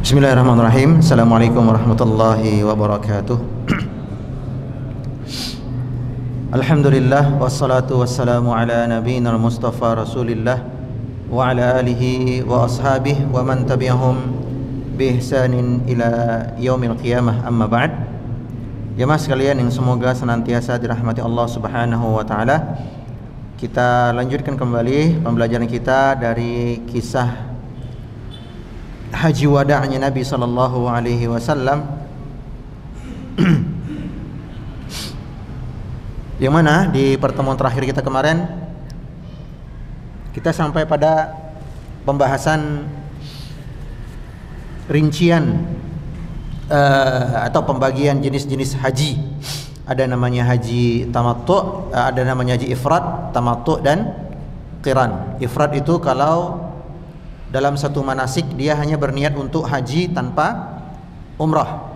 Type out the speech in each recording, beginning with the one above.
Bismillahirrahmanirrahim. Assalamualaikum warahmatullahi wabarakatuh. Alhamdulillah wassalatu wassalamu ala nabiyyina Mustafa Rasulillah wa ala alihi wa ashabihi wa man tabi'ahum bi ihsanin ila yaumil qiyamah, amma ba'd. Jemaah sekalian yang semoga senantiasa dirahmati Allah Subhanahu wa taala. Kita lanjutkan kembali pembelajaran kita dari kisah haji wada'nya Nabi sallallahu alaihi wasallam, yang mana di pertemuan terakhir kita kemarin kita sampai pada pembahasan rincian atau pembagian jenis-jenis haji. Ada namanya haji tamattu', ada namanya haji ifrad, tamattu' dan qiran. Ifrad itu kalau dalam satu manasik dia hanya berniat untuk haji tanpa umrah.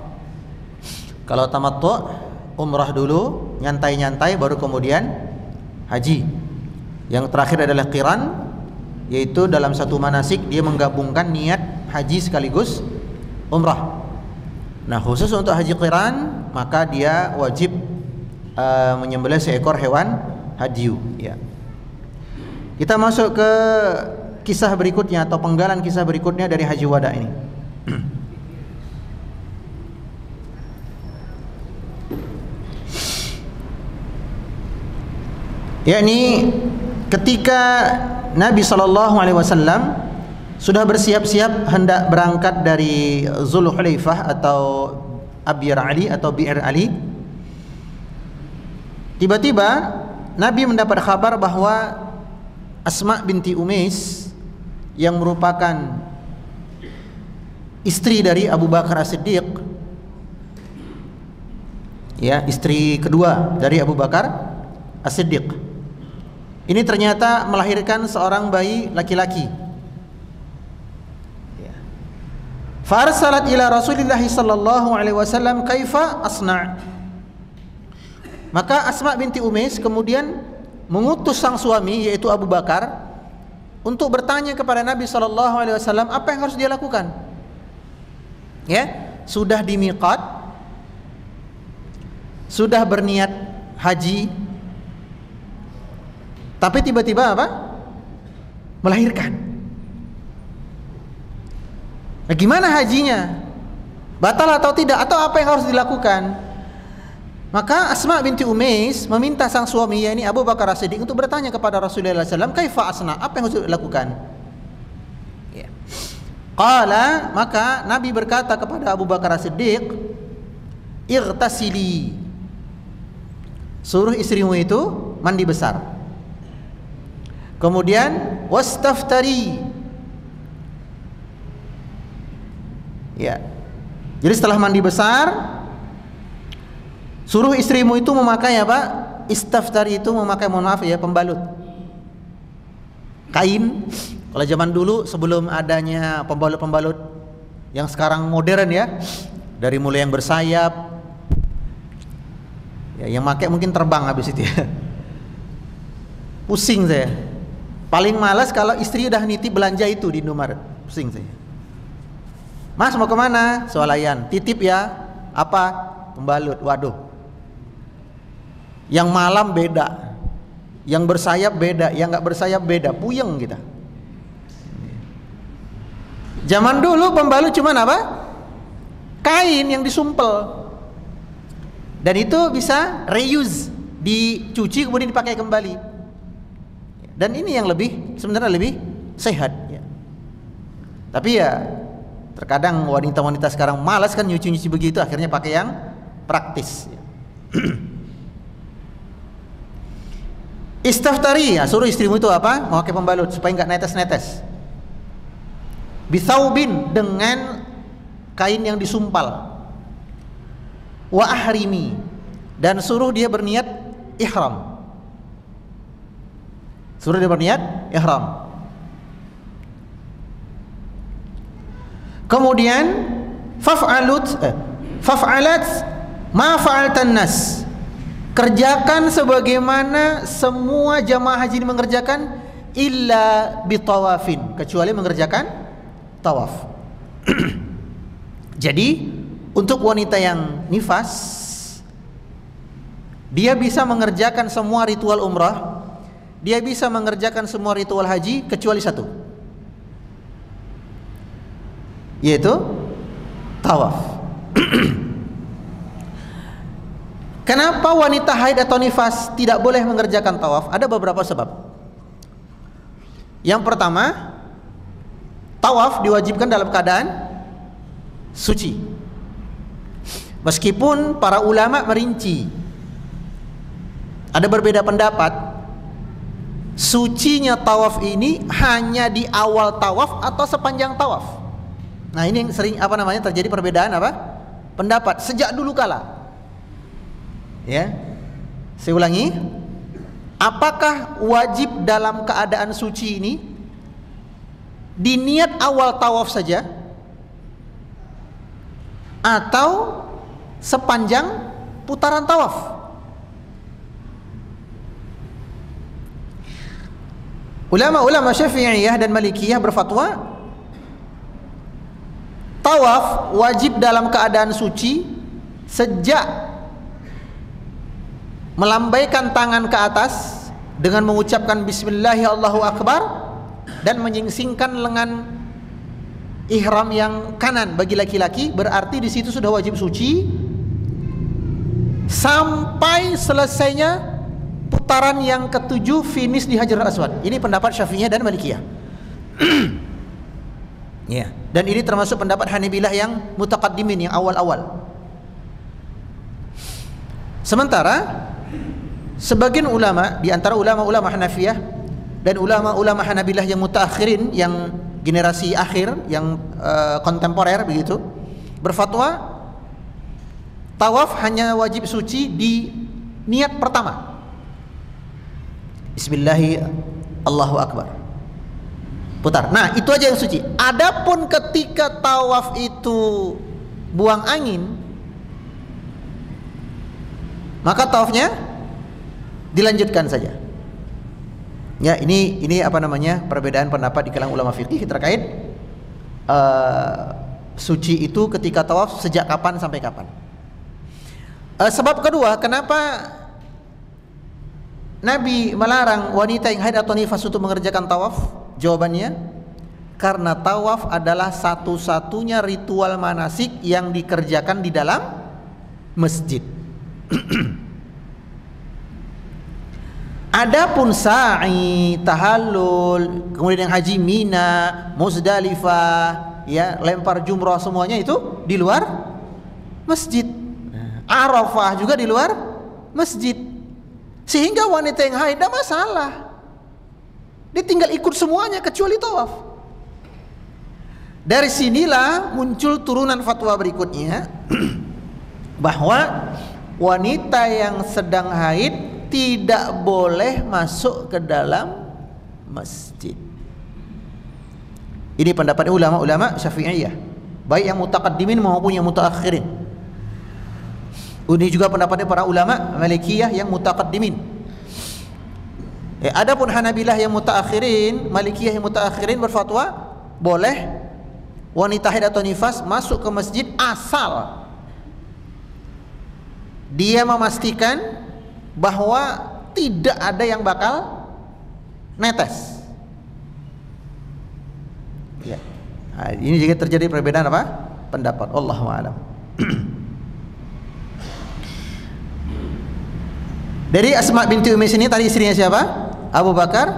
Kalau tamattu', umrah dulu, nyantai-nyantai, baru kemudian haji. Yang terakhir adalah qiran, yaitu dalam satu manasik dia menggabungkan niat haji sekaligus umrah. Nah, khusus untuk haji qiran, maka dia wajib menyembelih seekor hewan hadyu, ya. Kita masuk ke kisah berikutnya atau penggalan kisah berikutnya dari haji wada ini. Yakni ketika Nabi SAW sudah bersiap-siap hendak berangkat dari Zulhulaifah atau Abyar Ali atau Bi'r Ali, tiba-tiba Nabi mendapat kabar bahwa Asma binti Umais yang merupakan istri dari Abu Bakar As-Siddiq, ya, istri kedua dari Abu Bakar As-Siddiq, ini ternyata melahirkan seorang bayi laki-laki. Farsalat ila Rasulillah sallallahu alaihi wasallam kaifa asna'. Maka Asma binti Umais kemudian mengutus sang suami yaitu Abu Bakar untuk bertanya kepada Nabi sallallahu alaihi wasallam apa yang harus dia lakukan. Ya, sudah di miqat, sudah berniat haji, tapi tiba-tiba apa? Melahirkan. Nah, gimana hajinya? Batal atau tidak? Atau apa yang harus dilakukan? Maka Asma binti Umais meminta sang suami, yakni Abu Bakar As-Siddiq, untuk bertanya kepada Rasulullah SAW, kaifa asna, apa yang harus dilakukan? Ya. Qala, maka Nabi berkata kepada Abu Bakar As-Siddiq, irtasili, suruh istrimu itu mandi besar. Kemudian wastaftari, ya. Jadi setelah mandi besar, suruh istrimu itu memakai apa? Istaftari itu memakai, mohon maaf ya, pembalut kain. Kalau zaman dulu sebelum adanya pembalut-pembalut yang sekarang modern, ya, dari mulai yang bersayap, ya, yang pakai mungkin terbang habis itu, ya. Pusing saya. Paling malas kalau istri udah nitip belanja itu di Indomaret. Pusing saya. Mas mau kemana? Swalayan. Titip ya. Apa? Pembalut. Waduh. Yang malam beda, yang bersayap beda, yang nggak bersayap beda, puyeng kita. Zaman dulu pembalut cuman apa? Kain yang disumpel, dan itu bisa reuse, dicuci kemudian dipakai kembali. Dan ini yang lebih, sebenarnya lebih sehat, ya. Tapi ya terkadang wanita-wanita sekarang malas kan nyuci-nyuci begitu, akhirnya pakai yang praktis, ya. Istaftari, ya, suruh istrimu itu apa? Memakai pembalut supaya enggak netes-netes. Bithaubin, dengan kain yang disumpal. Wa ahrimi, dan suruh dia berniat ihram. Suruh dia berniat ihram. Kemudian faf'alat ma fa'altan nas, kerjakan sebagaimana semua jamaah haji mengerjakan, illa bitawafin, kecuali mengerjakan tawaf. Jadi untuk wanita yang nifas, dia bisa mengerjakan semua ritual umrah, dia bisa mengerjakan semua ritual haji kecuali satu, yaitu tawaf. Kenapa wanita haid atau nifas tidak boleh mengerjakan tawaf? Ada beberapa sebab. Yang pertama, tawaf diwajibkan dalam keadaan suci. Meskipun para ulama merinci, ada berbeda pendapat, sucinya tawaf ini hanya di awal tawaf atau sepanjang tawaf. Nah, ini yang sering terjadi perbedaan pendapat sejak dulu kala. Ya, saya ulangi, apakah wajib dalam keadaan suci ini di niat awal tawaf saja atau sepanjang putaran tawaf? Ulama-ulama Syafi'iyah dan Malikiyah berfatwa tawaf wajib dalam keadaan suci sejak melambaikan tangan ke atas dengan mengucapkan Bismillah Allahu Akbar dan menyingsingkan lengan ihram yang kanan bagi laki-laki, berarti di situ sudah wajib suci sampai selesainya putaran yang ketujuh, finish di Hajarul Aswad. Ini pendapat Syafi'iyah dan Malikiyah. Ya, dan ini termasuk pendapat Hanabilah yang mutaqaddimin, yang awal-awal. Sementara sebagian ulama di antara ulama-ulama Hanafiyah dan ulama-ulama Hanabilah yang mutaakhirin, yang generasi akhir, yang kontemporer begitu, berfatwa tawaf hanya wajib suci di niat pertama, Bismillahi Allahu Akbar, putar. Nah, itu aja yang suci. Adapun ketika tawaf itu buang angin, maka tawafnya dilanjutkan saja. Ya, ini perbedaan pendapat di kalangan ulama fikih terkait suci itu ketika tawaf sejak kapan sampai kapan. Sebab kedua, kenapa Nabi melarang wanita yang haid atau nifas untuk mengerjakan tawaf? Jawabannya, karena tawaf adalah satu-satunya ritual manasik yang dikerjakan di dalam masjid. Adapun sa'i, tahallul, kemudian yang haji Mina, Muzdalifah, ya, lempar jumrah, semuanya itu di luar masjid. Arafah juga di luar masjid. Sehingga wanita yang haid tidak masalah, dia tinggal ikut semuanya kecuali tawaf. Dari sinilah muncul turunan fatwa berikutnya bahwa wanita yang sedang haid tidak boleh masuk ke dalam masjid. Ini pendapat ulama-ulama Syafi'iyah, baik yang mutaqaddimin maupun yang mutaakhirin. Ini juga pendapatnya para ulama Malikiyah yang mutaqaddimin. Adapun Hanabilah yang mutaakhirin, Malikiyah yang mutaakhirin berfatwa boleh wanita haid atau nifas masuk ke masjid asal dia memastikan bahwa tidak ada yang bakal netes. Ya. Nah, ini juga terjadi perbedaan pendapat. Allahu a'lam. Dari Asma binti Umays ini tadi istrinya siapa? Abu Bakar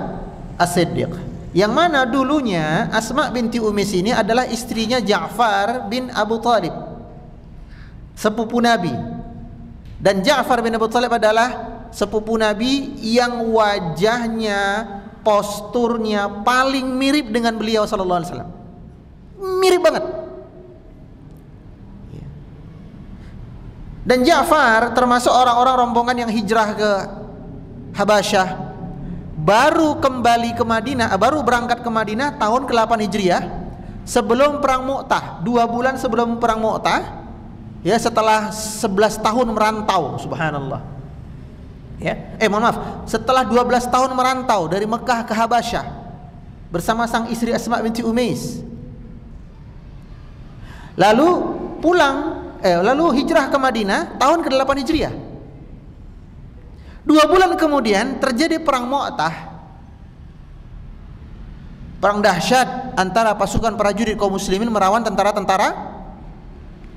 As-Siddiq. Yang mana dulunya Asma binti Umays ini adalah istrinya Ja'far bin Abu Talib, sepupu Nabi. Dan Ja'far bin Abu Talib adalah sepupu Nabi yang wajahnya, posturnya paling mirip dengan beliau sallallahu alaihi wasallam. Mirip banget. Dan Ja'far termasuk orang-orang rombongan yang hijrah ke Habasyah, baru kembali ke Madinah, baru berangkat ke Madinah tahun ke-8 Hijriah, sebelum perang Mu'tah, 2 bulan sebelum perang Mu'tah. Ya, setelah 11 tahun merantau, subhanallah. Ya, mohon maaf, setelah 12 tahun merantau dari Mekah ke Habasyah bersama sang istri Asma binti Umays. Lalu lalu hijrah ke Madinah tahun ke-8 Hijriah. 2 bulan kemudian terjadi perang Mu'tah, perang dahsyat antara pasukan prajurit kaum muslimin melawan tentara-tentara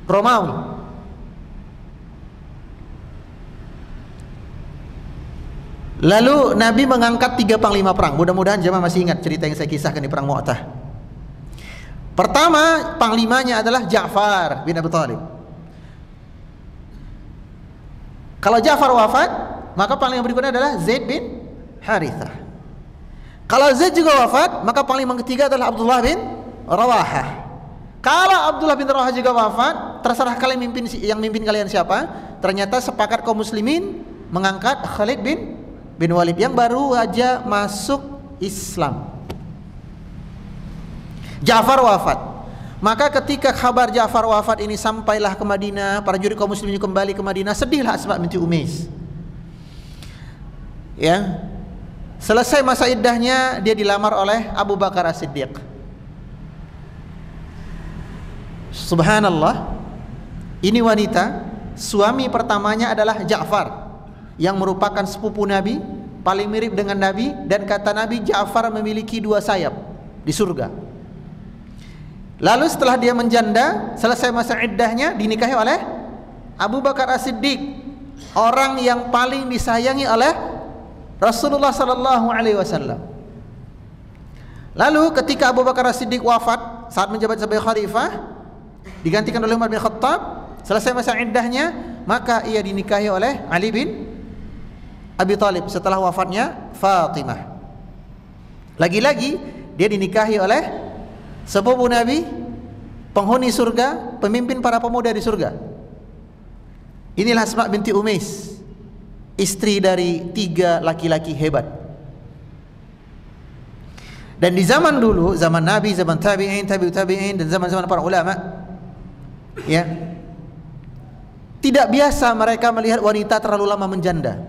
Romawi. Lalu Nabi mengangkat 3 panglima perang. Mudah-mudahan jemaah masih ingat cerita yang saya kisahkan di perang Mu'tah. Pertama, panglimanya adalah Ja'far bin Abi Thalib. Kalau Ja'far wafat, maka panglima berikutnya adalah Zaid bin Harithah. Kalau Zaid juga wafat, maka panglima ketiga adalah Abdullah bin Rawahah. Kalau Abdullah bin Rawahah juga wafat, terserah kalian yang mimpin kalian siapa. Ternyata sepakat kaum muslimin mengangkat Khalid bin Walid yang baru aja masuk Islam. Ja'far wafat. Maka ketika kabar Ja'far wafat ini sampailah ke Madinah, para prajurit kaum muslimin kembali ke Madinah, sedihlah Asma binti Umais. Ya. Selesai masa iddahnya, dia dilamar oleh Abu Bakar As-Siddiq. Subhanallah. Ini wanita, suami pertamanya adalah Ja'far, yang merupakan sepupu Nabi, paling mirip dengan Nabi, dan kata Nabi Ja'far memiliki 2 sayap di surga. Lalu setelah dia menjanda, selesai masa iddahnya, dinikahi oleh Abu Bakar As-Siddiq, orang yang paling disayangi oleh Rasulullah sallallahu alaihi wasallam. Lalu ketika Abu Bakar As-Siddiq wafat saat menjabat sebagai khalifah, digantikan oleh Umar bin Khattab, selesai masa iddahnya, maka ia dinikahi oleh Ali bin Abi Thalib setelah wafatnya Fatimah. Lagi-lagi dia dinikahi oleh sepupu Nabi, penghuni surga, pemimpin para pemuda di surga. Inilah Asma binti Umais, istri dari 3 laki-laki hebat. Dan di zaman dulu, zaman Nabi, zaman tabi'in, tabi'ut tabi'in, dan zaman-zaman para ulama, ya, tidak biasa mereka melihat wanita terlalu lama menjanda.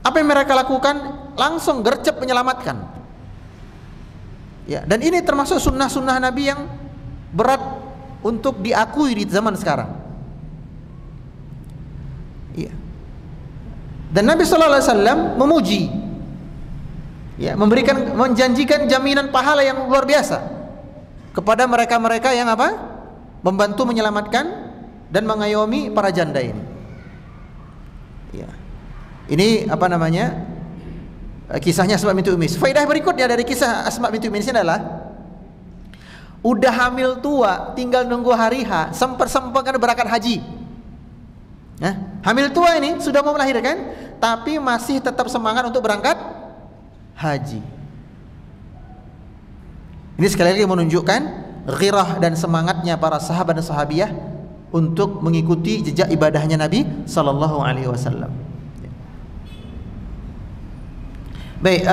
Apa yang mereka lakukan? Langsung gercep menyelamatkan. Ya, dan ini termasuk sunnah-sunnah Nabi yang berat untuk diakui di zaman sekarang. Ya. Dan Nabi sallallahu alaihi wasallam memuji, ya, menjanjikan jaminan pahala yang luar biasa kepada mereka-mereka yang apa? Membantu menyelamatkan dan mengayomi para janda ini. Ya. Ini apa namanya? Kisahnya Asma binti Umais. Faedah berikutnya dari kisah Asma binti Umais adalah udah hamil tua, tinggal nunggu hari H, sempat-sempatkan berangkat haji. Hamil tua ini sudah mau melahirkan, tapi masih tetap semangat untuk berangkat haji. Ini sekali lagi menunjukkan ghirah dan semangatnya para sahabat dan sahabiyah untuk mengikuti jejak ibadahnya Nabi sallallahu alaihi wasallam. Baik,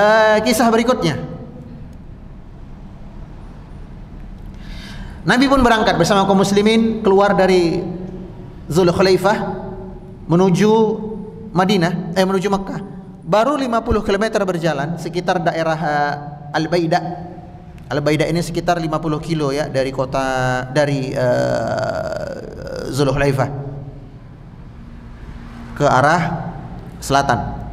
kisah berikutnya. Nabi pun berangkat bersama kaum muslimin keluar dari Zulhulaifah menuju Madinah, menuju Mekah. Baru 50 km berjalan sekitar daerah Al-Baidah. Al-Baidah ini sekitar 50 kilo ya dari kota, dari Zulhulaifah ke arah selatan.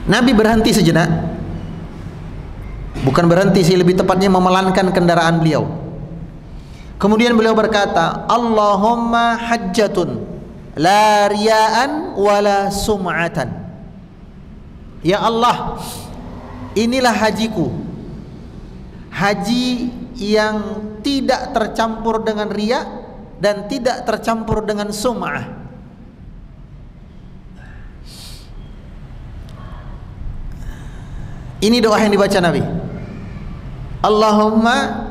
Nabi berhenti sejenak. Bukan berhenti sih, lebih tepatnya memelankan kendaraan beliau. Kemudian beliau berkata, Allahumma hajjatun la riya'an wala sum'atan. Ya Allah, inilah hajiku, haji yang tidak tercampur dengan riya dan tidak tercampur dengan sum'ah. Ini doa yang dibaca Nabi. Allahumma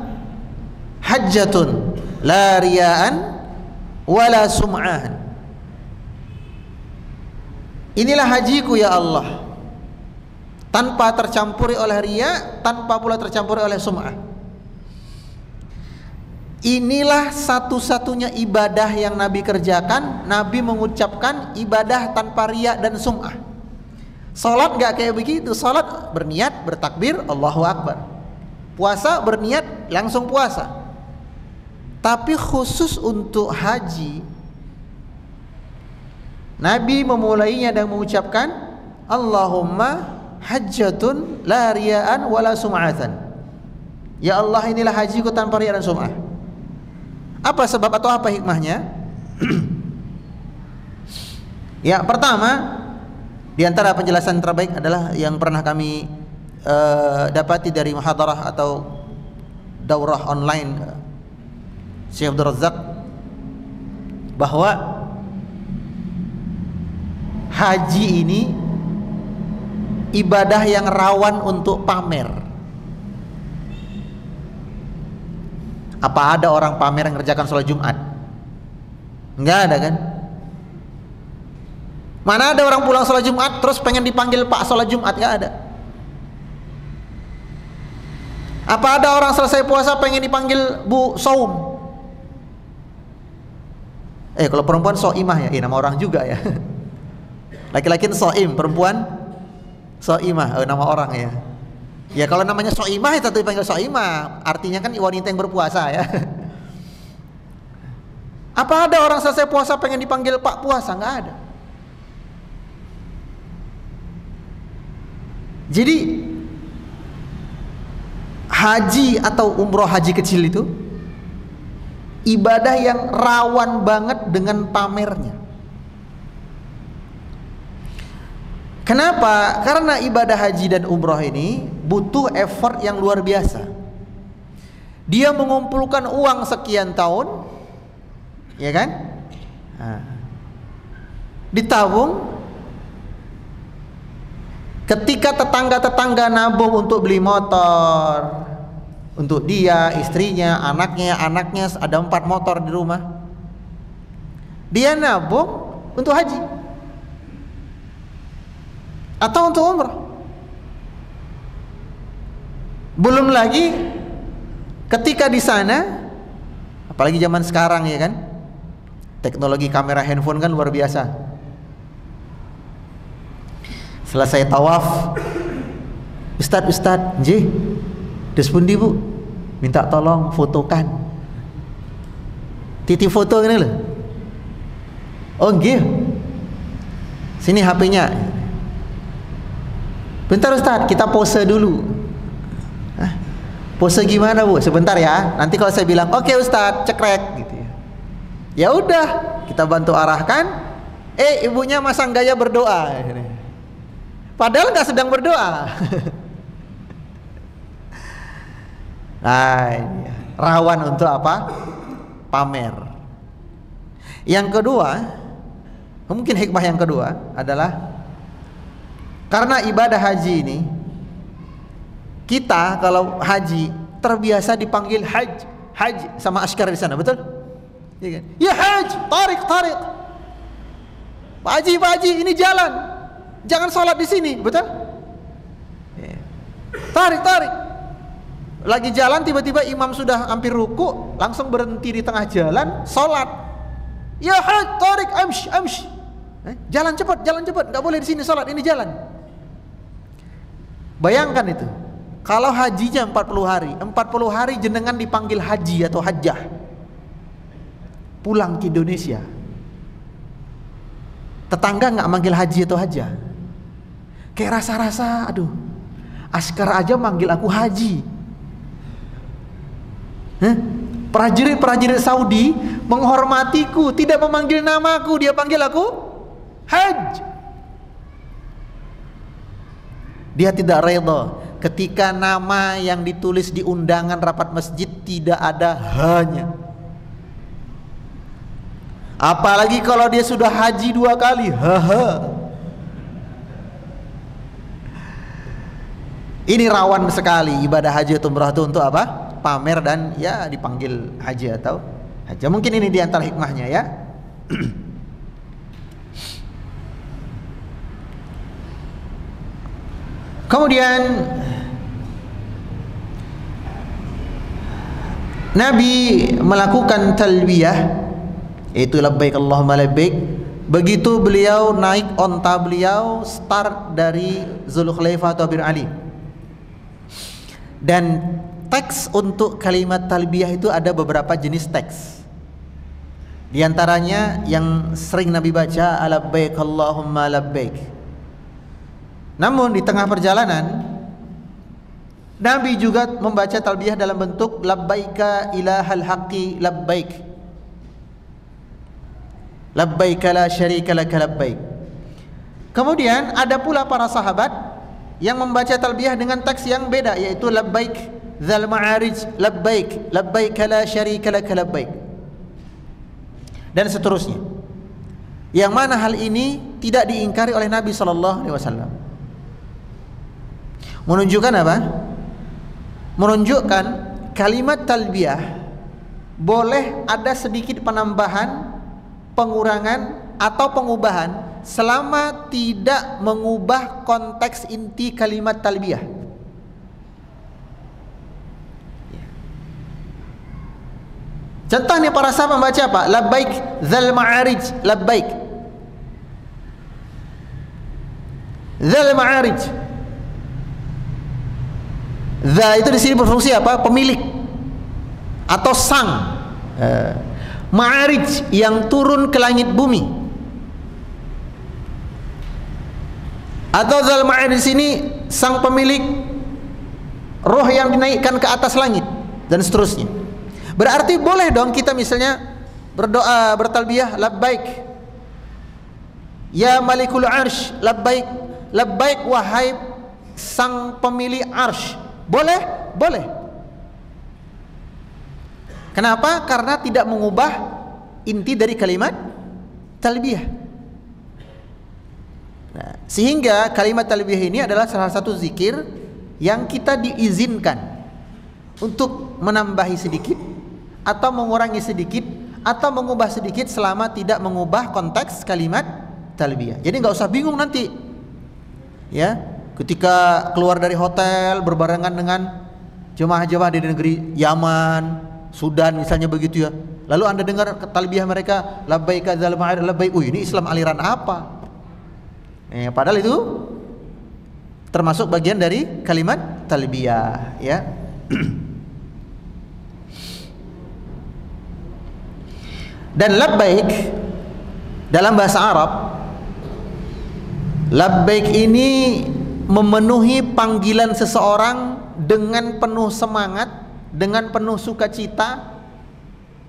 hajjatun la riya'an wala sum'ahan. Inilah hajiku ya Allah, tanpa tercampuri oleh riya, tanpa pula tercampuri oleh sum'ah. Inilah satu-satunya ibadah yang Nabi kerjakan. Nabi mengucapkan ibadah tanpa riya dan sum'ah. Salat gak kayak begitu. Salat berniat, bertakbir, Allahu Akbar. Puasa berniat langsung puasa. Tapi khusus untuk haji, Nabi memulainya dan mengucapkan Allahumma hajjatun la riya'an wala sum'atan. Ya Allah, inilah hajiku tanpa riya dan sum'ah. Apa sebab atau apa hikmahnya? Ya, pertama, di antara penjelasan terbaik adalah yang pernah kami dapati dari muhadarah atau daurah online Syekh Abdul Razak, bahwa haji ini ibadah yang rawan untuk pamer. Apa ada orang pamer yang ngerjakan sholat Jumat? Enggak ada kan? Mana ada orang pulang sholat Jumat terus pengen dipanggil Pak sholat Jumat? Enggak ada. Apa ada orang selesai puasa pengen dipanggil Bu Saum? Kalau perempuan Soimah ya, nama orang juga ya. Laki-laki Soim, perempuan Soimah, nama orang ya. Ya kalau namanya Soimah ya tentu dipanggil Soimah, artinya kan wanita yang berpuasa ya. Apa ada orang selesai puasa pengen dipanggil Pak Puasa? Nggak ada. Jadi haji atau umroh haji kecil itu ibadah yang rawan banget dengan pamernya. Kenapa? Karena ibadah haji dan umroh ini butuh effort yang luar biasa. Dia mengumpulkan uang sekian tahun, ya kan? Ditabung. Ketika tetangga-tetangga nabung untuk beli motor, untuk dia, istrinya, anaknya ada 4 motor di rumah, dia nabung untuk haji atau untuk umrah. Belum lagi ketika di sana, apalagi zaman sekarang ya kan, teknologi kamera handphone kan luar biasa. Selesai tawaf, Ustadz, des pundi Bu? Minta tolong fotokan. Titip foto gini loh. Oh nggih. Sini HP-nya. Bentar Ustadz, kita pose dulu. Pose gimana Bu? Sebentar ya. Nanti kalau saya bilang, "Oke Ustadz, cekrek," gitu ya. Ya udah, kita bantu arahkan. Ibunya masang gaya berdoa. Padahal nggak sedang berdoa. Ini rawan untuk apa? Pamer. Yang kedua, mungkin hikmah yang kedua adalah karena ibadah haji ini, kita kalau haji terbiasa dipanggil haji sama askar di sana, betul? Ya, kan? Ya haji, tarik. Pak Haji, ini jalan. Jangan sholat di sini, betul? Tarik. Lagi jalan tiba-tiba imam sudah hampir ruku, langsung berhenti di tengah jalan, sholat. Ya haj, tarik, amsh. Jalan cepat, nggak boleh di sini sholat, ini jalan. Bayangkan itu. Kalau hajinya 40 hari jenengan dipanggil haji atau hajjah, pulang ke Indonesia, tetangga nggak manggil haji atau hajjah, kayak rasa-rasa, aduh, askar aja manggil aku haji. Prajurit Saudi menghormatiku, tidak memanggil namaku, dia panggil aku haj. Dia tidak reda ketika nama yang ditulis di undangan rapat masjid tidak ada hanya. Apalagi kalau dia sudah haji 2 kali, Ini rawan sekali ibadah haji atau umrah itu untuk apa? Pamer dan ya dipanggil haji atau hajjah. Mungkin ini di antara hikmahnya ya. Kemudian Nabi melakukan talbiyah, yaitu labbaik Allahumma labbaik. Begitu beliau naik onta beliau start dari Zulkhlaifah atau Bir Ali. Dan teks untuk kalimat talbiyah itu ada beberapa jenis teks. Di antaranya yang sering Nabi baca, labbaik Allahumma labbaik. Namun di tengah perjalanan Nabi juga membaca talbiyah dalam bentuk labbaika ilahal haqqi labbaik, labbaika la syarika laka labbaik. Kemudian ada pula para sahabat yang membaca talbiyah dengan teks yang beda, yaitu labbaik dzal ma'arij labbaik, labbaika la syarika laka labbaik, dan seterusnya. Yang mana hal ini tidak diingkari oleh Nabi sallallahu alaihi wasallam. Menunjukkan apa? Menunjukkan kalimat talbiyah boleh ada sedikit penambahan, pengurangan atau pengubahan selama tidak mengubah konteks inti kalimat talbiyah. Contohnya para sahabat membaca apa? Labbaik dzal ma'arij labbaik, dzal ma'arij. Dza itu di sini berfungsi apa? Pemilik atau sang. Ma'arij yang turun ke langit bumi. Atau dzal ma'arij di sini sang pemilik roh yang dinaikkan ke atas langit dan seterusnya. Berarti boleh dong kita misalnya berdoa, bertalbiyah labbaik ya malikul arsh labbaik, labbaik wahai sang pemilik arsh. Boleh? Boleh. Kenapa? Karena tidak mengubah inti dari kalimat talbiyah. Nah, sehingga kalimat talbiyah ini adalah salah satu zikir yang kita diizinkan untuk menambahi sedikit atau mengurangi sedikit atau mengubah sedikit selama tidak mengubah konteks kalimat talbiyah. Jadi nggak usah bingung nanti, ya. Ketika keluar dari hotel berbarengan dengan jemaah-jemaah di negeri Yaman, Sudan misalnya begitu ya. Lalu Anda dengar talbiyah mereka labbaika dzal ma'arij labbaik. Ini Islam aliran apa? Padahal itu termasuk bagian dari kalimat talbiyah, ya. Dan labbaik dalam bahasa Arab, labbaik ini memenuhi panggilan seseorang dengan penuh semangat, dengan penuh sukacita,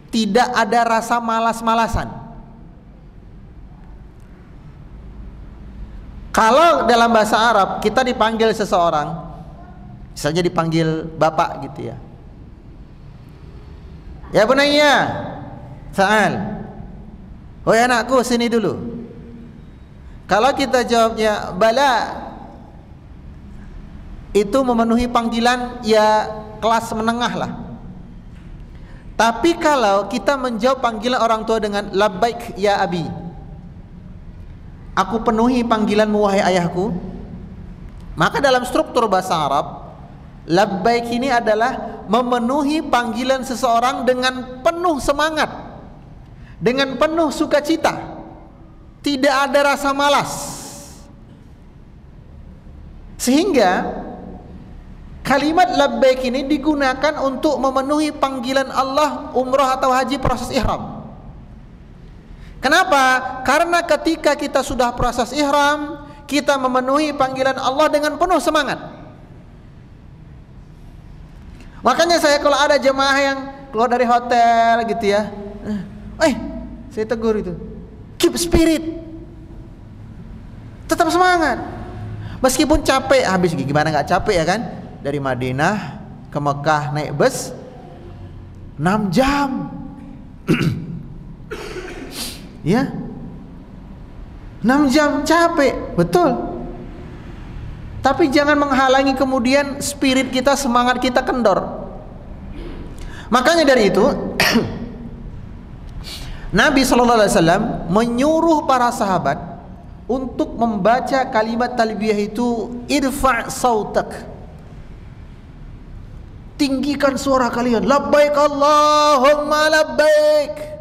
tidak ada rasa malas-malasan. Kalau dalam bahasa Arab kita dipanggil seseorang, misalnya dipanggil bapak gitu ya, ya bunayya, ta'al, oh anakku sini dulu. Kalau kita jawabnya bala, itu memenuhi panggilan ya kelas menengah lah. Tapi kalau kita menjawab panggilan orang tua dengan labbaik ya abi, aku penuhi panggilanmu wahai ayahku, maka dalam struktur bahasa Arab, labbaik ini adalah memenuhi panggilan seseorang dengan penuh semangat, dengan penuh sukacita, tidak ada rasa malas. Sehingga kalimat labbaik ini digunakan untuk memenuhi panggilan Allah umrah atau haji proses ihram. Kenapa? Karena ketika kita sudah proses ihram, kita memenuhi panggilan Allah dengan penuh semangat. Makanya saya kalau ada jemaah yang keluar dari hotel gitu ya, saya tegur itu, keep spirit, tetap semangat. Meskipun capek, habis gimana nggak capek ya kan? Dari Madinah ke Mekah naik bus 6 jam. Ya, 6 jam capek, betul. Tapi jangan menghalangi kemudian spirit kita, semangat kita kendor. Makanya dari itu Nabi SAW menyuruh para sahabat untuk membaca kalimat talbiyah itu irfa' sautak, tinggikan suara kalian, labbaik Allahumma labbaik.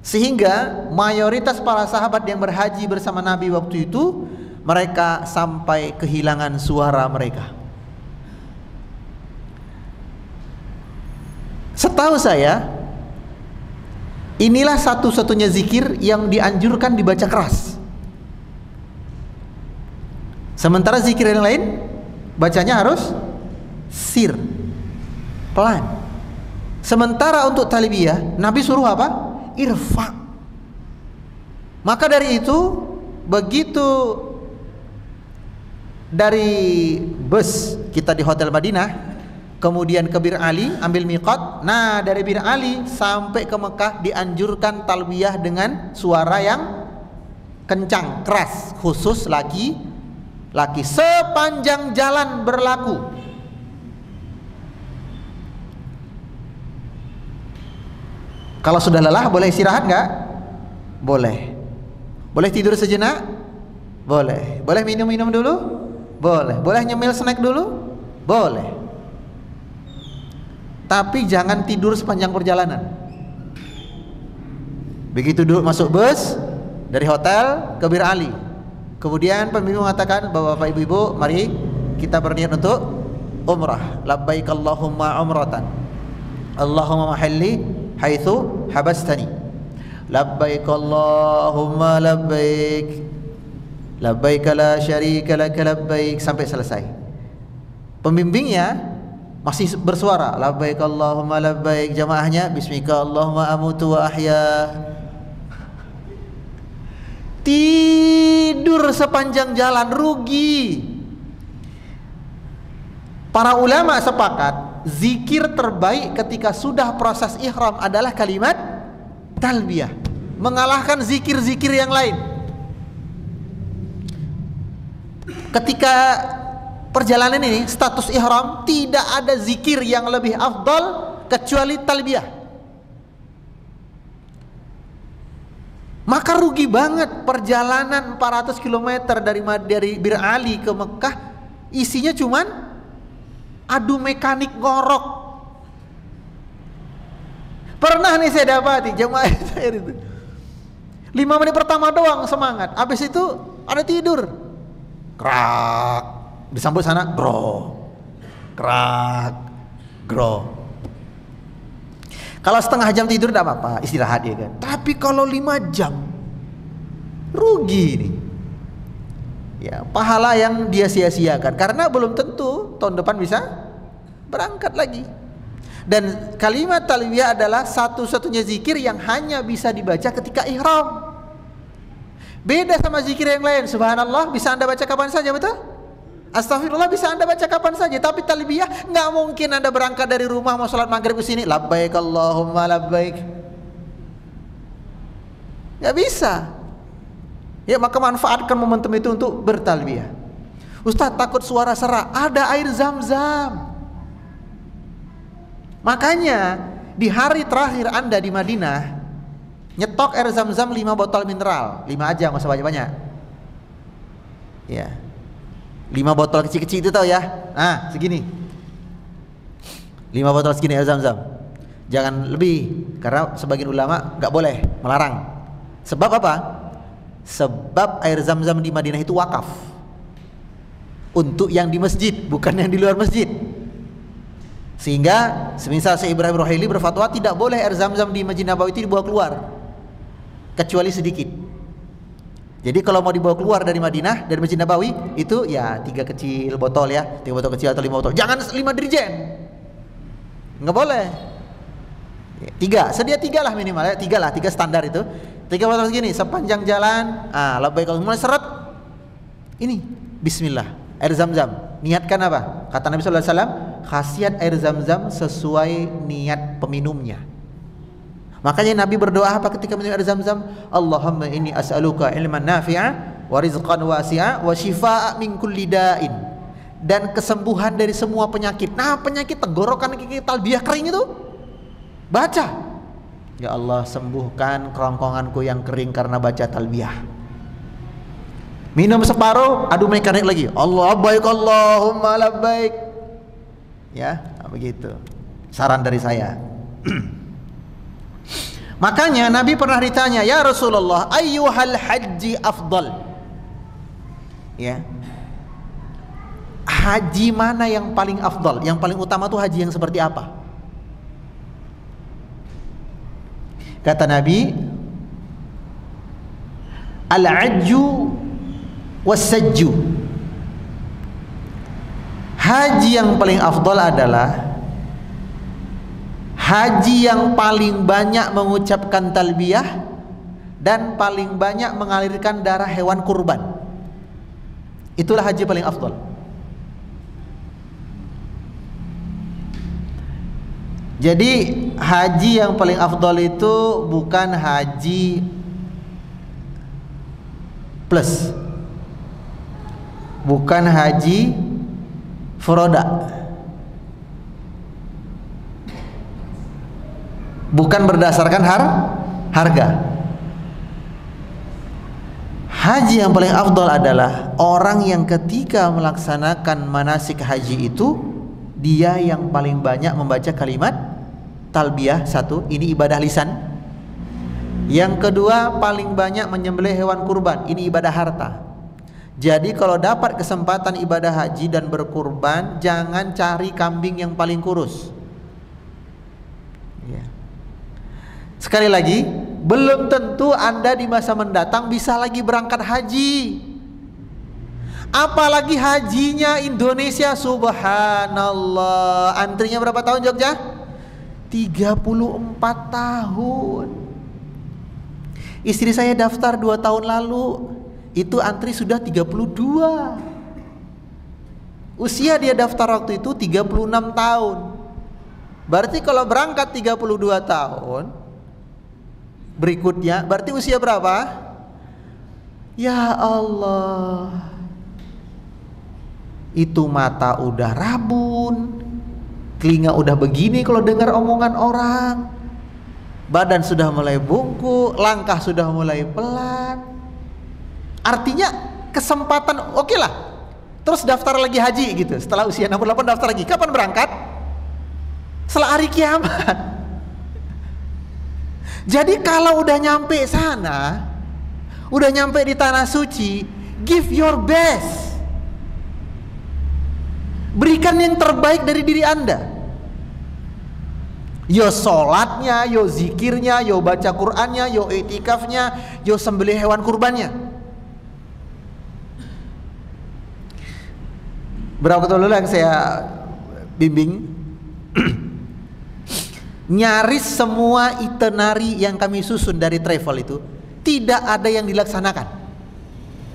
Sehingga mayoritas para sahabat yang berhaji bersama Nabi waktu itu, mereka sampai kehilangan suara mereka. setahu saya inilah satu-satunya zikir yang dianjurkan dibaca keras. Sementara zikir yang lain bacanya harus sir, pelan. Sementara untuk talbiyah Nabi suruh apa? Irfa. Maka dari itu begitu dari bus kita di Hotel Madinah, kemudian ke Bir Ali ambil miqat. Nah, dari Bir Ali sampai ke Mekah dianjurkan talbiyah dengan suara yang kencang, keras, khusus laki-laki. Sepanjang jalan berlaku. Kalau sudah lelah boleh istirahat nggak? Boleh. Boleh tidur sejenak? Boleh. Boleh minum-minum dulu? Boleh. Boleh nyemil snack dulu? Boleh. Tapi jangan tidur sepanjang perjalanan. Begitu dulu masuk bus dari hotel ke Bir Ali, kemudian pembimbing mengatakan, Bapak-bapak, ibu-ibu, mari kita berniat untuk umrah. Labbaik Allahumma umratan, Allahumma mahalli haitsu habastani, labbaik Allahumma labbaik, labbaik la syarika lak labbaik, sampai selesai. Pembimbingnya masih bersuara labbaik Allahumma labbaik, jamaahnya bismika Allahumma amutu wa ahya. Tidur sepanjang jalan, rugi. Para ulama sepakat zikir terbaik ketika sudah proses ihram adalah kalimat talbiyah, mengalahkan zikir-zikir yang lain. Ketika perjalanan ini status ihram, tidak ada zikir yang lebih afdal kecuali talbiyah. Maka rugi banget perjalanan 400 km dari Bir Ali ke Mekah, isinya cuman adu mekanik ngorok. Pernah nih saya dapati jemaah saya itu 5 menit pertama doang semangat, habis itu ada tidur, krak, disambut sana gro, krak, gro. Kalau setengah jam tidur tidak apa-apa, istirahat ya kan. Tapi kalau 5 jam rugi nih. Ya, pahala yang dia sia-siakan karena belum tentu tahun depan bisa berangkat lagi. Dan kalimat talbiyah adalah satu-satunya zikir yang hanya bisa dibaca ketika ihram. Beda sama zikir yang lain. Subhanallah bisa Anda baca kapan saja, betul? Astagfirullah bisa Anda baca kapan saja. Tapi talbiyah nggak mungkin Anda berangkat dari rumah mau sholat maghrib ke sini labbaik Allahumma labbaik. Nggak bisa. Ya, maka manfaatkan momentum itu untuk bertalbiyah. Ustaz, takut suara serak, ada air Zam-Zam. Makanya di hari terakhir Anda di Madinah, nyetok air Zam-Zam 5 botol mineral, 5 aja, nggak usah banyak-banyak. Ya, 5 botol kecil-kecil itu tahu ya? Nah, segini. 5 botol segini air Zam-Zam. Jangan lebih, karena sebagian ulama nggak boleh, melarang. Sebab apa? Sebab air Zam-Zam di Madinah itu wakaf untuk yang di masjid, bukan yang di luar masjid. Sehingga semisal Syekh Ibrahim Ruhaili berfatwa tidak boleh air Zam-Zam di Masjid Nabawi itu dibawa keluar kecuali sedikit. Jadi kalau mau dibawa keluar dari Madinah, dari Masjid Nabawi itu ya 3 kecil botol ya, 3 botol kecil atau 5 botol. Jangan 5 dirjen. Nggak boleh. 3, sedia 3 lah minimal ya, 3 lah, 3 standar itu. 3 botol segini sepanjang jalan. Labbaik Allahumma, mulai seret. Ini bismillah, air Zam-Zam. Niatkan apa? Kata Nabi sallallahu alaihi wasallam, khasiat air Zam-Zam sesuai niat peminumnya. Makanya Nabi berdoa apa ketika minum air Zam-Zam? Allahumma inni as'aluka ilman nafi'a wa rizqan wasi'a wa shifaa'a min kulli da'in. Dan kesembuhan dari semua penyakit. Nah, penyakit tenggorokan, talbiyah kering itu baca. Ya Allah, sembuhkan kerongkonganku yang kering karena baca talbiyah. Minum separuh, adu mekanik lagi. Allah baik Allahumma labbaik. Ya, begitu. Saran dari saya. Makanya Nabi pernah ditanya, "Ya Rasulullah, ayyuhal haji afdal?" Ya. Haji mana yang paling afdal? Yang paling utama tuh haji yang seperti apa? Kata Nabi, al-ajju was-sajju. Haji yang paling afdal adalah haji yang paling banyak mengucapkan talbiyah dan paling banyak mengalirkan darah hewan kurban. Itulah haji paling afdal. Jadi haji yang paling afdal itu bukan haji plus, bukan haji furoda, bukan berdasarkan harga. Haji yang paling afdal adalah orang yang ketika melaksanakan manasik haji itu dia yang paling banyak membaca kalimat talbiyah. Satu, ini ibadah lisan. Yang kedua, paling banyak menyembelih hewan kurban, ini ibadah harta. Jadi kalau dapat kesempatan ibadah haji dan berkurban, jangan cari kambing yang paling kurus. Ya. Sekali lagi, belum tentu Anda di masa mendatang bisa lagi berangkat haji. Apalagi hajinya Indonesia, subhanallah. Antrinya berapa tahun Jogja? 34 tahun. Istri saya daftar 2 tahun lalu, itu antri sudah 32. Usia dia daftar waktu itu 36 tahun. Berarti kalau berangkat 32 tahun berikutnya, berarti usia berapa? Ya Allah, itu mata udah rabun, telinga udah begini kalau dengar omongan orang, badan sudah mulai bungkuk, langkah sudah mulai pelan. Artinya kesempatan oke lah, terus daftar lagi haji gitu. Setelah usia 68 daftar lagi. Kapan berangkat? Setelah hari kiamat. Jadi kalau udah nyampe sana, udah nyampe di tanah suci, give your best. Berikan yang terbaik dari diri Anda. Yo sholatnya, yo zikirnya, yo baca Qur'annya, yo itikafnya, yo sembelih hewan kurbannya. Berapa tahun lalu yang saya bimbing, nyaris semua itinerary yang kami susun dari travel itu tidak ada yang dilaksanakan,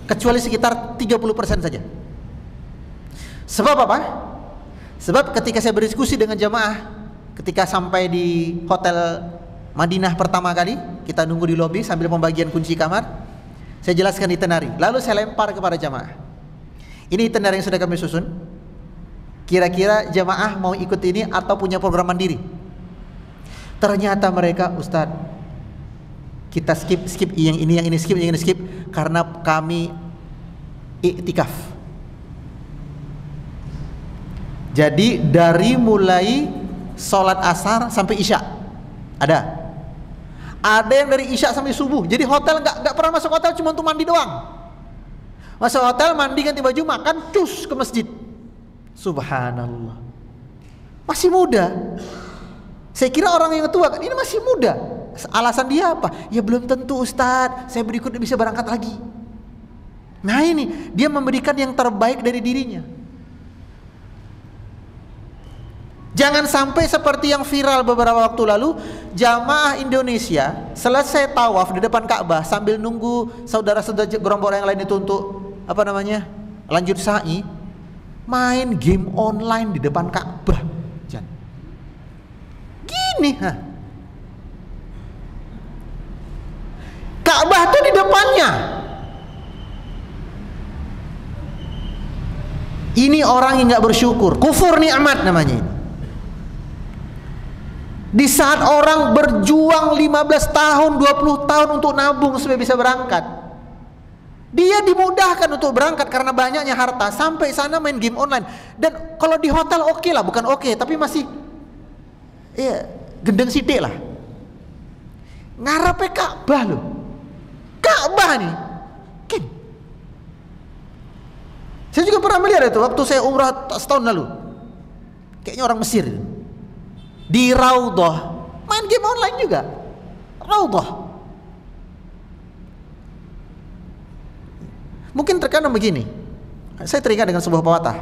kecuali sekitar 30% saja. Sebab apa? Sebab ketika saya berdiskusi dengan jamaah, ketika sampai di hotel Madinah pertama kali, kita nunggu di lobi sambil pembagian kunci kamar, saya jelaskan itinerary. Lalu saya lempar kepada jamaah, ini itinerary yang sudah kami susun. Kira-kira jamaah mau ikut ini atau punya program mandiri? Ternyata mereka, Ustadz, kita skip yang ini skip karena kami iktikaf. Jadi dari mulai sholat asar sampai isya ada yang dari isya sampai subuh. Jadi hotel nggak pernah masuk hotel, cuma untuk mandi doang. Masuk hotel, mandi, ganti baju, makan, cus ke masjid. Subhanallah, masih muda. Saya kira orang yang tua kan, ini masih muda. Alasan dia apa? Ya belum tentu Ustadz, saya berikutnya bisa berangkat lagi. Nah ini, dia memberikan yang terbaik dari dirinya. Jangan sampai seperti yang viral beberapa waktu lalu, jamaah Indonesia selesai tawaf di depan Ka'bah sambil nunggu saudara-saudara gerombolan yang lain itu untuk lanjut sa'i, main game online di depan Ka'bah. Gini, Ka'bah tuh di depannya. Ini orang yang nggak bersyukur, kufur nikmat namanya ini. Di saat orang berjuang 15 tahun, 20 tahun untuk nabung supaya bisa berangkat, dia dimudahkan untuk berangkat karena banyaknya harta. Sampai sana main game online. Dan kalau di hotel oke lah, bukan oke, tapi masih gendeng sidik lah. Ngarepe Ka'bah loh, Ka'bah nih. Saya juga pernah melihat itu waktu saya umrah setahun lalu. Kayaknya orang Mesir. Di Raudhah main game online juga. Raudhah. Mungkin terkadang begini, saya teringat dengan sebuah pepatah.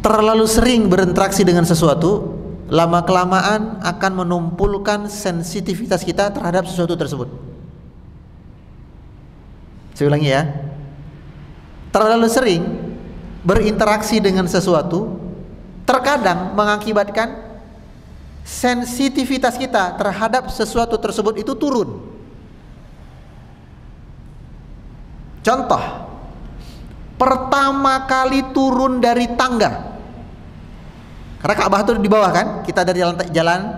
Terlalu sering berinteraksi dengan sesuatu, lama-kelamaan akan menumpulkan sensitivitas kita terhadap sesuatu tersebut. Saya ulangi ya. Terlalu sering berinteraksi dengan sesuatu terkadang mengakibatkan sensitivitas kita terhadap sesuatu tersebut itu turun. Contoh, pertama kali turun dari tangga, karena Ka'bah itu di bawah kan, kita dari jalan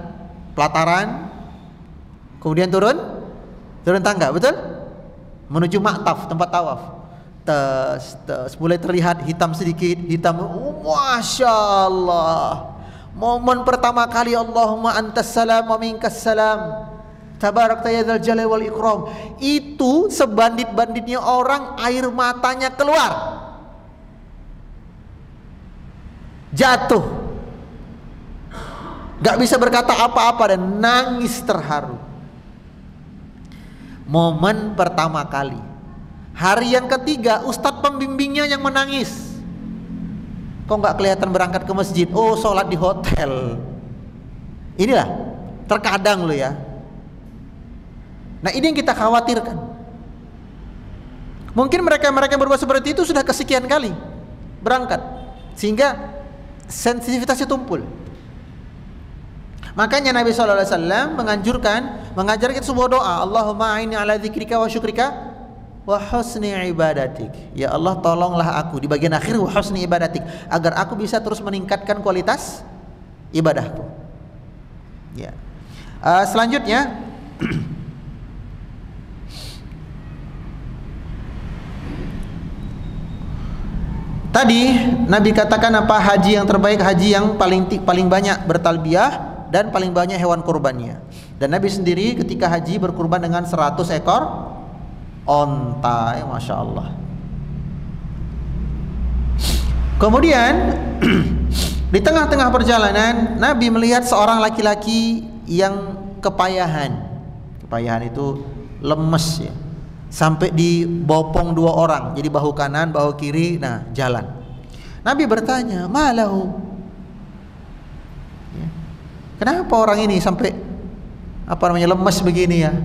pelataran, kemudian turun tangga, betul? Menuju Ma'taf, tempat tawaf. Mulai terlihat hitam sedikit, Masya Allah. Momen pertama kali, Allahumma antas salam wa minkas salam, tabarakta ya dzal jalali wal ikram. Itu sebandit-banditnya orang air matanya keluar, jatuh, gak bisa berkata apa-apa dan nangis terharu. Momen pertama kali. Hari yang ketiga, ustadz pembimbingnya yang menangis. Kok gak kelihatan berangkat ke masjid? Oh, sholat di hotel. Inilah terkadang lo ya. Nah, ini yang kita khawatirkan. Mungkin mereka yang berbuat seperti itu sudah kesekian kali berangkat, sehingga sensitivitasnya tumpul. Makanya Nabi SAW mengajarkan sebuah doa, Allahumma a'inni ala dzikrika wa syukrika wa husni ibadatik. Ya Allah, tolonglah aku di bagian akhir, wa husni ibadatik, agar aku bisa terus meningkatkan kualitas ibadahku. Ya. Selanjutnya tadi Nabi katakan apa? Haji yang terbaik, haji yang paling banyak bertalbiyah dan paling banyak hewan kurbannya. Dan Nabi sendiri ketika haji berkurban dengan 100 ekor onta, ya Masya Allah. Kemudian di tengah-tengah perjalanan Nabi melihat seorang laki-laki yang kepayahan. Kepayahan itu lemes ya, sampai dibopong 2 orang, jadi bahu kanan, bahu kiri, nah jalan. Nabi bertanya, malahu, ya, kenapa orang ini sampai lemes begini ya?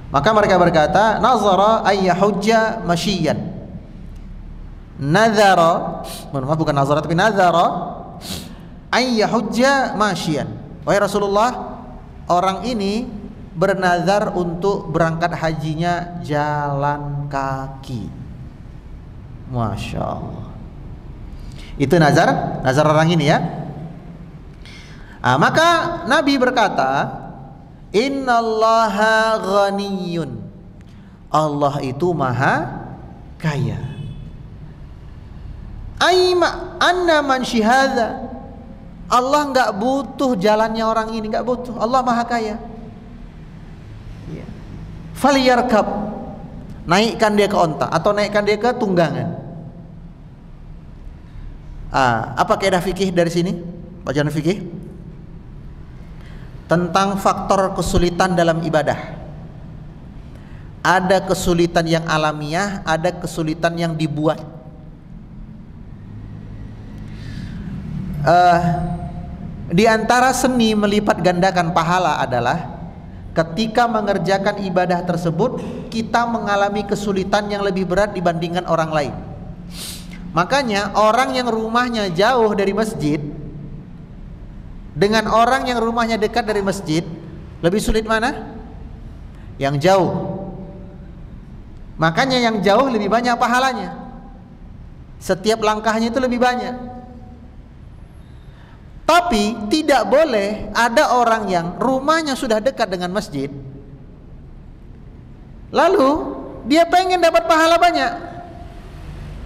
Maka mereka berkata, nazara ayyahujja masyiyan. Nazara, bukan nazara tapi nazara ayyahujja masyiyan. Wahai Rasulullah, orang ini bernazar untuk berangkat hajinya jalan kaki. Masya Allah. Itu nazar orang ini ya. Maka Nabi berkata, innallaha ghaniyun. Allah itu maha kaya. Aima anna man syihadza. Allah enggak butuh jalannya orang ini, enggak butuh. Allah maha kaya. Falyarkab, naikkan dia ke onta atau naikkan dia ke tunggangan. Apa kaidah fikih dari sini? Pelajaran fikih tentang faktor kesulitan dalam ibadah. Ada kesulitan yang alamiah, ada kesulitan yang dibuat. Di antara seni melipat gandakan pahala adalah ketika mengerjakan ibadah tersebut kita mengalami kesulitan yang lebih berat dibandingkan orang lain. Makanya orang yang rumahnya jauh dari masjid dengan orang yang rumahnya dekat dari masjid, lebih sulit mana? Yang jauh. Makanya yang jauh lebih banyak pahalanya. Setiap langkahnya itu lebih banyak. Tapi tidak boleh ada orang yang rumahnya sudah dekat dengan masjid, lalu dia pengen dapat pahala banyak,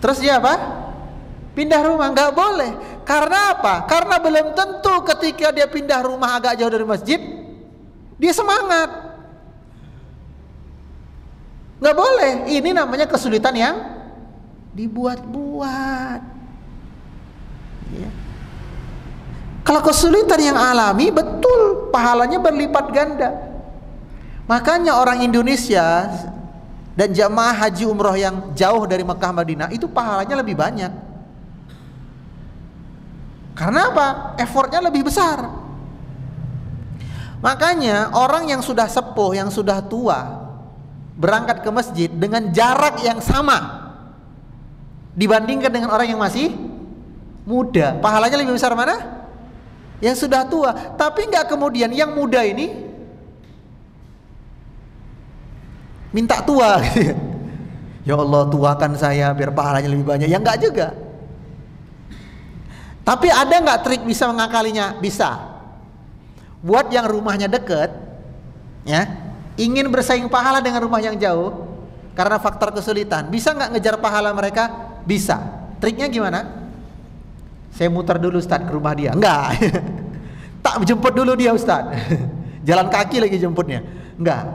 terus dia apa? Pindah rumah. Nggak boleh. Karena apa? Karena belum tentu ketika dia pindah rumah agak jauh dari masjid dia semangat. Nggak boleh. Ini namanya kesulitan yang dibuat-buat ya. Kalau kesulitan yang alami, betul pahalanya berlipat ganda. Makanya orang Indonesia dan jamaah haji umroh yang jauh dari Mekah Madinah itu pahalanya lebih banyak. Karena apa? Effortnya lebih besar. Makanya orang yang sudah sepuh, yang sudah tua, berangkat ke masjid dengan jarak yang sama dibandingkan dengan orang yang masih muda, pahalanya lebih besar mana? Yang sudah tua. Tapi nggak kemudian yang muda ini minta tua gitu. Ya Allah, tuakan saya biar pahalanya lebih banyak. Ya nggak juga. Tapi ada nggak trik bisa mengakalinya? Bisa. Buat yang rumahnya dekat, ya, ingin bersaing pahala dengan rumah yang jauh karena faktor kesulitan, bisa nggak ngejar pahala mereka? Bisa. Triknya gimana? Saya muter dulu Ustaz ke rumah dia. Enggak. Tak jemput dulu dia Ustaz. Jalan kaki lagi jemputnya. Enggak.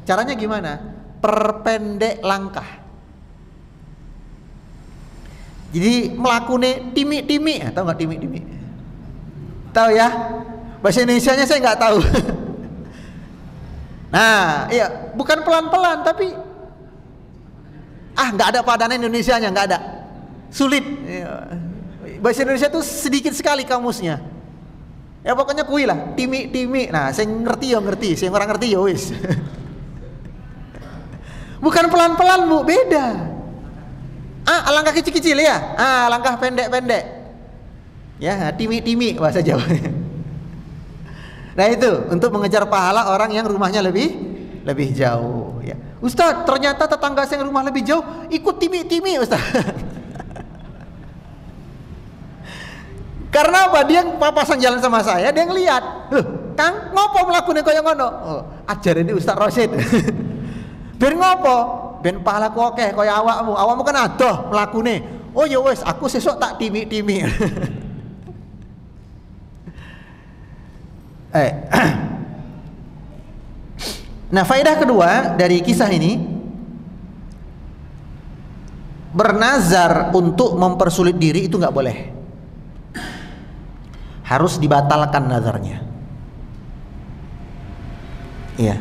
Caranya gimana? Perpendek langkah. Jadi melakukan timi-timi, tahu nggak timi-timi? Tahu ya? Bahasa Indonesianya saya nggak tahu. Nah, iya, bukan pelan-pelan tapi nggak ada padanan Indonesianya, nggak ada. Sulit. Bahasa Indonesia itu sedikit sekali kamusnya. Ya pokoknya kui lah, timi-timi. Nah, saya ngerti, saya orang ngerti ya wis. Bukan pelan-pelan Bu, beda. Langkah kecil-kecil ya. Langkah pendek-pendek. Ya, timi-timi bahasa Jawa. Nah itu untuk mengejar pahala orang yang rumahnya lebih jauh. Ya. Ustaz, ternyata tetangga saya yang rumah lebih jauh ikut timi-timi Ustaz. Karena apa? Dia papasan jalan sama saya, dia ngelihat, Kang, ngopo melakukan kaya ngono? Ajar ini Ustaz Rosid. Ben ngopo? Ben pahalaku oke kaya awakmu kan adoh mlakune. Oh ya wis, aku sesuk tak timi-timi. Nah, faedah kedua dari kisah ini, bernazar untuk mempersulit diri itu nggak boleh. Harus dibatalkan nazarnya. Iya.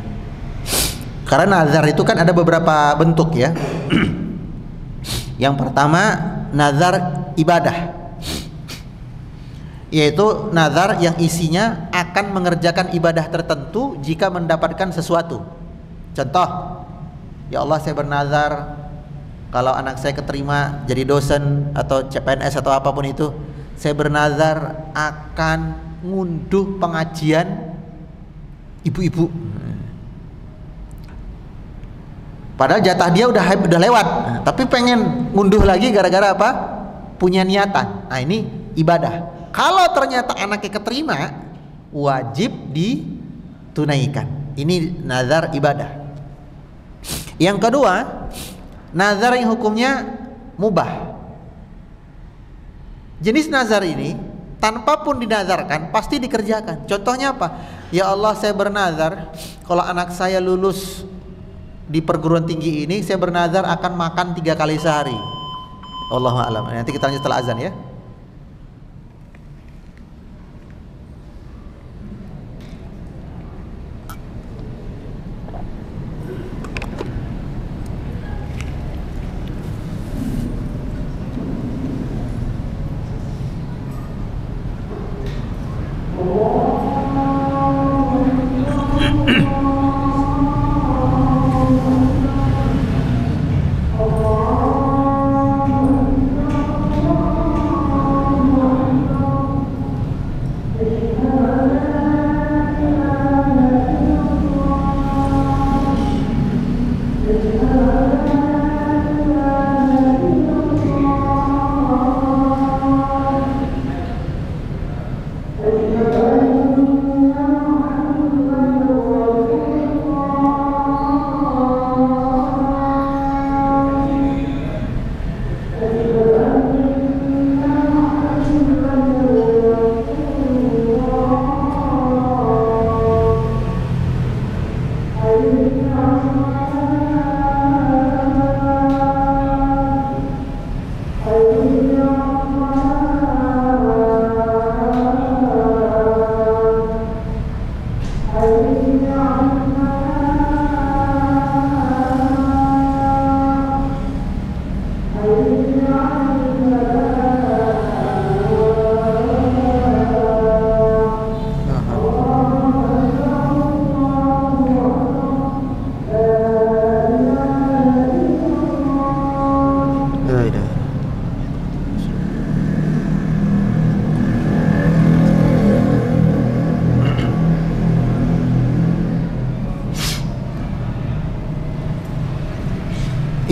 Karena nazar itu kan ada beberapa bentuk ya. Yang pertama nazar ibadah, yaitu nazar yang isinya akan mengerjakan ibadah tertentu jika mendapatkan sesuatu. Contoh, ya Allah saya bernazar kalau anak saya keterima jadi dosen atau CPNS atau apapun itu, saya bernazar akan ngunduh pengajian ibu-ibu. Padahal jatah dia udah lewat, tapi pengen ngunduh lagi gara-gara apa? Punya niatan. Nah ini ibadah. Kalau ternyata anaknya keterima, wajib ditunaikan. Ini nazar ibadah. Yang kedua, nazar yang hukumnya mubah. Jenis nazar ini tanpa pun dinazarkan pasti dikerjakan. Contohnya apa? Ya Allah saya bernazar kalau anak saya lulus di perguruan tinggi ini, saya bernazar akan makan 3 kali sehari. Wallahu a'lam. Nanti kita lanjut setelah azan ya.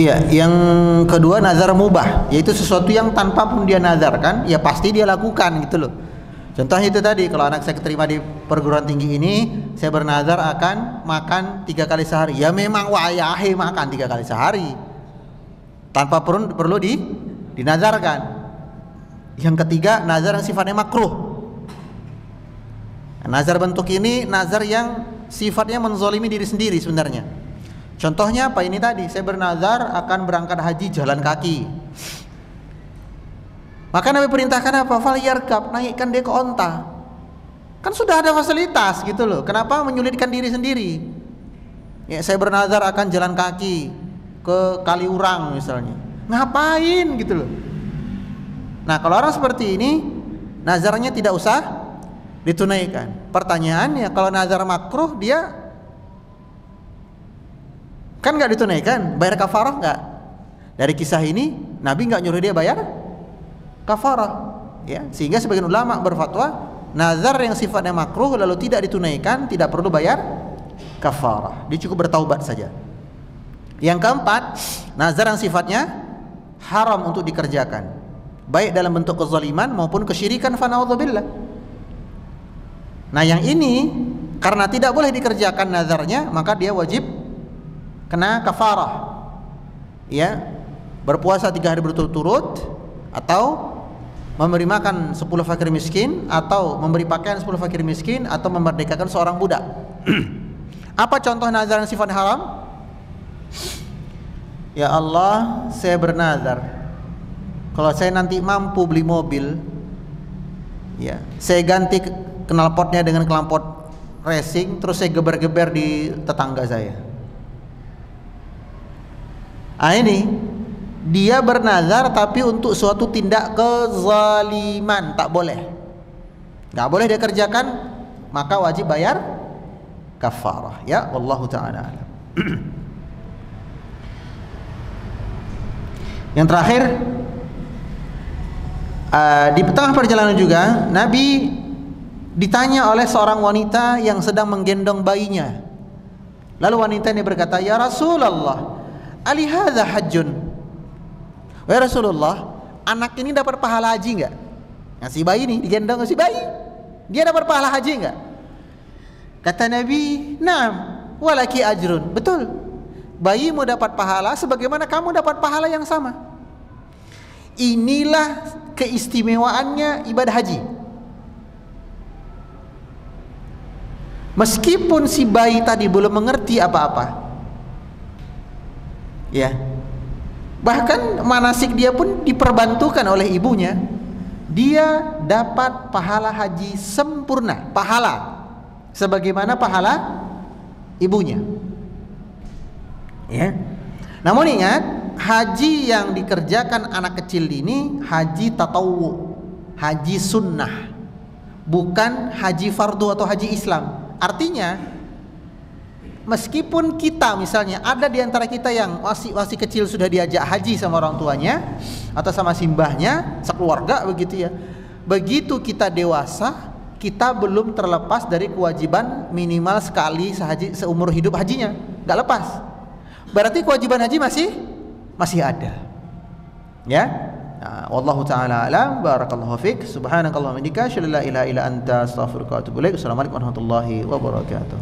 Iya, yang kedua nazar mubah, yaitu sesuatu yang tanpa pun dia nazarkan, ya pasti dia lakukan gitu loh. Contohnya itu tadi, kalau anak saya keterima di perguruan tinggi ini, saya bernazar akan makan 3 kali sehari. Ya memang wayahe makan 3 kali sehari, tanpa perlu dinazarkan. Yang ketiga, nazar yang sifatnya makruh. Nazar bentuk ini nazar yang sifatnya menzalimi diri sendiri sebenarnya. Contohnya apa ini tadi? Saya bernazar akan berangkat haji jalan kaki. Maka Nabi perintahkan apa? Fal yarkab, naikkan dia ke onta. Kan sudah ada fasilitas gitu loh. Kenapa menyulitkan diri sendiri? Ya, saya bernazar akan jalan kaki ke Kaliurang misalnya. Ngapain gitu loh. Nah, kalau orang seperti ini, nazarnya tidak usah ditunaikan. Pertanyaannya, kalau nazar makruh dia kan nggak ditunaikan, bayar kafarah nggak? Dari kisah ini Nabi nggak nyuruh dia bayar kafarah, ya. Sehingga sebagian ulama berfatwa nazar yang sifatnya makruh lalu tidak ditunaikan tidak perlu bayar kafarah, dia cukup bertaubat saja. Yang keempat, nazar yang sifatnya haram untuk dikerjakan, baik dalam bentuk kezaliman maupun kesyirikan, fana'udzubillah. Nah, yang ini karena tidak boleh dikerjakan nazarnya, maka dia wajib kena kafarah, ya, berpuasa 3 hari berturut-turut, atau memberi makan 10 fakir miskin, atau memberi pakaian 10 fakir miskin, atau memerdekakan seorang budak. Apa contoh nazar yang sifatnya haram? Ya Allah, saya bernazar kalau saya nanti mampu beli mobil, ya, saya ganti knalpotnya dengan knalpot racing, terus saya geber-geber di tetangga saya. Ah, ini dia bernazar tapi untuk suatu tindak kezaliman, tak boleh, nggak boleh dia kerjakan, maka wajib bayar kafarah. Ya, wallahu ta'ala alam. Yang terakhir, di tengah perjalanan juga Nabi ditanya oleh seorang wanita yang sedang menggendong bayinya. Lalu wanita ini berkata, ya Rasulullah, ali hadza hajjun. Wahai Rasulullah, anak ini dapat pahala haji enggak? Ngasih bayi nih, digendong ngasih bayi, dia dapat pahala haji enggak? Kata Nabi, "Naam, walaki ajrun." Betul. Bayimu dapat pahala sebagaimana kamu dapat pahala yang sama. Inilah keistimewaannya ibadah haji. Meskipun si bayi tadi belum mengerti apa-apa, ya, bahkan manasik dia pun diperbantukan oleh ibunya, dia dapat pahala haji sempurna, pahala sebagaimana pahala ibunya, ya. Namun ingat, haji yang dikerjakan anak kecil ini haji tatawwu, haji sunnah, bukan haji fardu atau haji Islam. Artinya, meskipun kita misalnya ada di antara kita yang masih kecil sudah diajak haji sama orang tuanya atau sama simbahnya, sekeluarga begitu ya. Begitu kita dewasa, kita belum terlepas dari kewajiban minimal sekali seumur hidup hajinya, nggak lepas. Berarti kewajiban haji masih ada. Ya. Nah, wallahu taala alam, barakallahu fiik, subhanakallahumma wa bihamdika, asyhadu an la ilaha illa anta, astaghfiruka wa atubu ilaik. Assalamualaikum warahmatullahi wabarakatuh.